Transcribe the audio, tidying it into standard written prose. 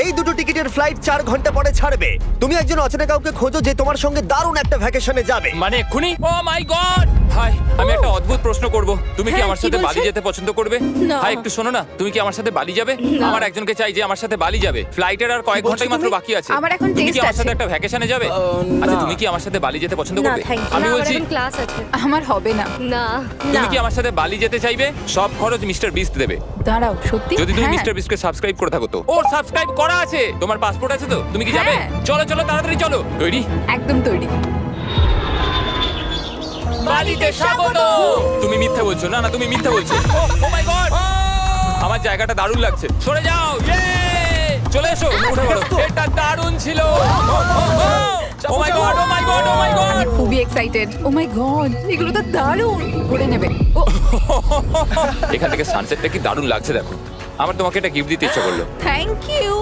এই দুটো টিকিটের ফ্লাইট 4 ঘন্টা পরে ছাড়বে। তুমি একজন অচেনা কাউকে খোঁজো যে তোমার সঙ্গে দারুণ একটা ভ্যাকেশনে যাবে। মানে এক্ষুনি? ও মাই গড! হাই, আমি একটা অদ্ভুত প্রশ্ন করব। তুমি কি হ্যাঁ, আমার কি সাথে বলছেন? বালি যেতে পছন্দ করবে? না। হাই, একটু শোনো না, তুমি কি আমার সাথে বালি যাবে? না। আমার একজনকে চাই যে আমার সাথে বালি যাবে। ফ্লাইটের আর কয়েক বলছো ঘন্টাই মাত্র তুমি? বাকি আছে। আমার এখন তুমি কি test আমার সাথে আছে। একটা ভ্যাকেশনে যাবে? আচ্ছা, তুমি কি আমার সাথে বালি যেতে পছন্দ না, করবে? thank you। আমি না, আমার বলছি, এখন ক্লাস আছে। আমার হবে না। না তুমি কি আমার সাথে বালি যেতে চাইবে? সব খরচ মিস্টার বিস্ট দেবে। দাঁড়াও, সত্যি? যদি তুমি হ্যাঁ। মিস্টার বিস্টকে সাবস্ক্রাইব করে থাকো তো। ওর সাবস্ক্রাইব করা আছে। তোমার পাসপোর্ট আছে তো? তুমি কি যাবে? হ্যাঁ। চলো চলো, তাড়াতাড়ি চলো। তৈরি? একদম তৈরি। বালিতে স্বাগত। তুমি মিথ্যা বলছো। না না, তুমি মিথ্যা বলছো। ও মাই গড! আমার জায়গাটা দারুণ লাগছে। সরে যাও। ইয়ে! চলে এসো, উঠে পড়ো। এটা দারুণ ছিল। ও মাই গড, ও মাই গড, ও মাই গড! খুবই এক্সাইটেড। ও মাই গড, এগুলো তো দারুণ। করে নেবে। ও, এখান থেকে সানসেটটা কি দারুণ লাগছে দেখো। আমার তোমাকে এটা গিফট দিতে ইচ্ছা করলো। Thank you.